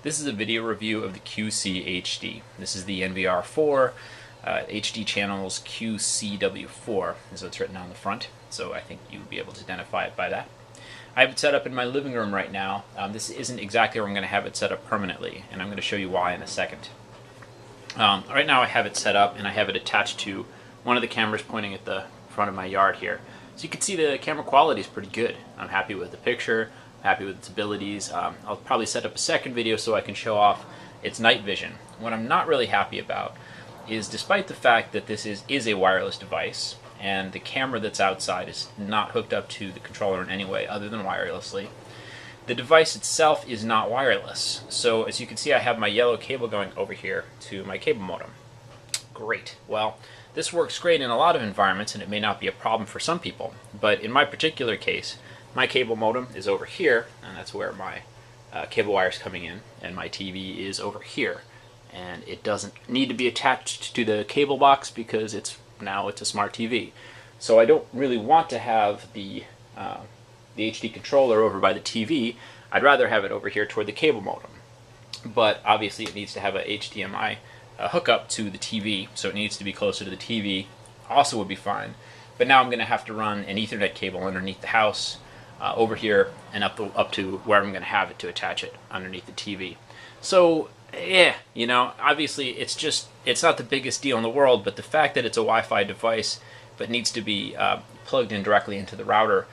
This is a video review of the QSee HD. This is the NVR4 HD channels QCW4, is what's written on the front, so I think you'll be able to identify it by that. I have it set up in my living room right now. This isn't exactly where I'm going to have it set up permanently, and I'm going to show you why in a second. Right now I have it set up and I have it attached to one of the cameras pointing at the front of my yard here. So you can see the camera quality is pretty good. I'm happy with the picture, I'm happy with its abilities. I'll probably set up a second video so I can show off its night vision. What I'm not really happy about is, despite the fact that this is a wireless device and the camera that's outside is not hooked up to the controller in any way other than wirelessly, the device itself is not wireless. So as you can see, I have my yellow cable going over here to my cable modem. Great. Well, this works great in a lot of environments and it may not be a problem for some people, but in my particular case, my cable modem is over here, and that's where my cable wire is coming in, and my TV is over here. And it doesn't need to be attached to the cable box because now it's a smart TV. So I don't really want to have the HD controller over by the TV. I'd rather have it over here toward the cable modem. But obviously it needs to have a HDMI hookup to the TV, so it needs to be closer to the TV. Also would be fine. But now I'm going to have to run an Ethernet cable underneath the house, over here, and up to where I'm going to have it to attach it underneath the TV. So yeah, you know, obviously it's not the biggest deal in the world, but the fact that it's a Wi-Fi device but needs to be plugged in directly into the router,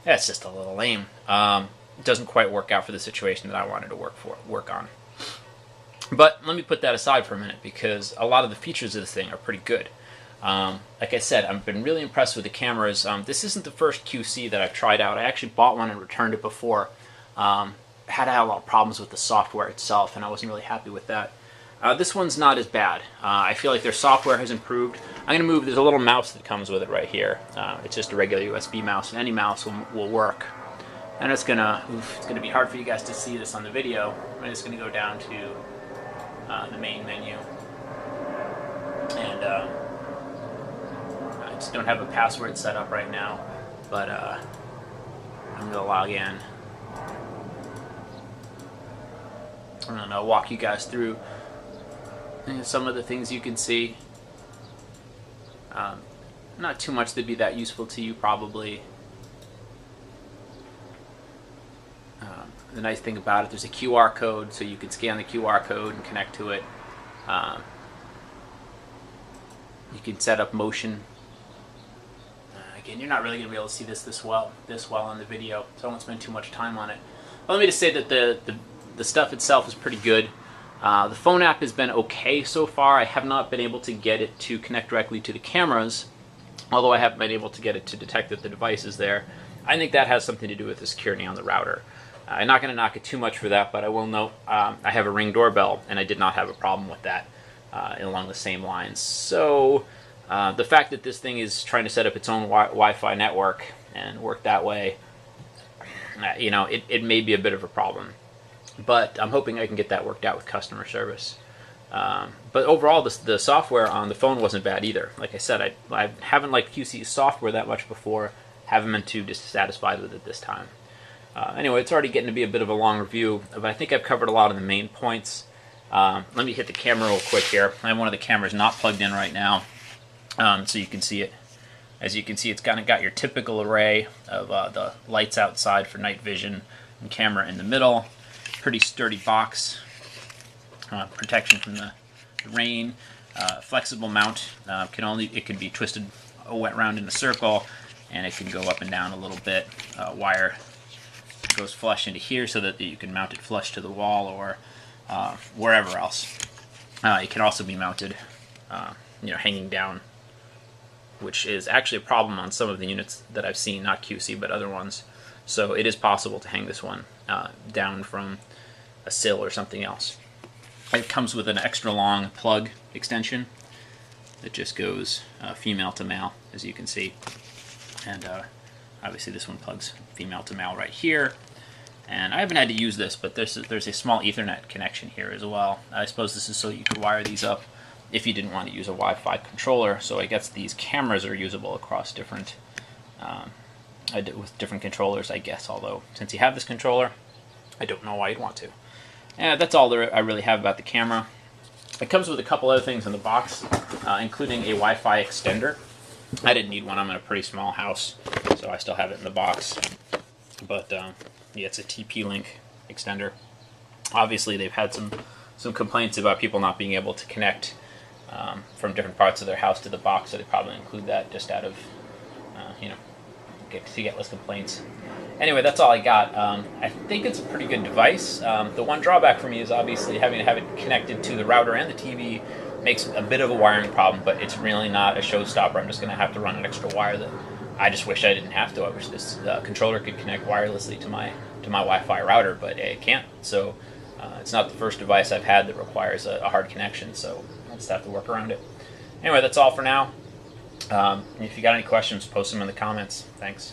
that's just a little lame. It doesn't quite work out for the situation that I wanted to work on. But let me put that aside for a minute, because a lot of the features of this thing are pretty good. Like I said, I've been really impressed with the cameras. This isn't the first QSee that I've tried out. I actually bought one and returned it before. Had a lot of problems with the software itself, and I wasn't really happy with that. This one's not as bad. I feel like their software has improved. I'm going to move, there's a little mouse that comes with it right here. It's just a regular USB mouse, and any mouse will work. And it's going to be hard for you guys to see this on the video. I'm just going to go down to the main menu. And I just don't have a password set up right now, but I'm going to log in. I'm going to walk you guys through some of the things you can see. Not too much to be that useful to you, probably. The nice thing about it, there's a QR code, so you can scan the QR code and connect to it. You can set up motion. Again, you're not really going to be able to see this well on the video, so I won't spend too much time on it. But let me just say that the stuff itself is pretty good. The phone app has been okay so far. I have not been able to get it to connect directly to the cameras, although I have been able to get it to detect that the device is there. I think that has something to do with the security on the router. I'm not going to knock it too much for that, but I will note I have a Ring doorbell, and I did not have a problem with that along the same lines. So the fact that this thing is trying to set up its own Wi-Fi network and work that way, you know, it may be a bit of a problem. But I'm hoping I can get that worked out with customer service. But overall, the software on the phone wasn't bad either. Like I said, I haven't liked QSee's software that much before. Haven't been too dissatisfied with it this time. Anyway, it's already getting to be a bit of a long review, but I think I've covered a lot of the main points. Let me hit the camera real quick here. I have one of the cameras not plugged in right now, so you can see it. As you can see, it's kind of got your typical array of the lights outside for night vision and camera in the middle. Pretty sturdy box, protection from the rain, flexible mount. It can be twisted around in a circle, and it can go up and down a little bit. Wire goes flush into here so that you can mount it flush to the wall or wherever else. It can also be mounted, hanging down, which is actually a problem on some of the units that I've seen, not QSee but other ones. So it is possible to hang this one down from a sill or something else. It comes with an extra long plug extension that just goes female to male, as you can see. And obviously this one plugs female to male right here. And I haven't had to use this, but there's a small Ethernet connection here as well. I suppose this is so you could wire these up if you didn't want to use a Wi-Fi controller. So I guess these cameras are usable across different with different controllers, I guess. Although since you have this controller, I don't know why you'd want to. And that's all I really have about the camera. It comes with a couple other things in the box, including a Wi-Fi extender. I didn't need one. I'm in a pretty small house, so I still have it in the box. But yeah, it's a TP-Link extender. Obviously, they've had some complaints about people not being able to connect from different parts of their house to the box, so they probably include that just out of, to get less complaints. Anyway, that's all I got. I think it's a pretty good device. The one drawback for me is obviously having to have it connected to the router and the TV makes a bit of a wiring problem, but it's really not a showstopper. I'm just going to have to run an extra wire that I just wish I didn't have to. I wish this controller could connect wirelessly to my Wi-Fi router, but it can't. So it's not the first device I've had that requires a hard connection, so I'll just have to work around it. Anyway, that's all for now. If you got any questions, post them in the comments. Thanks.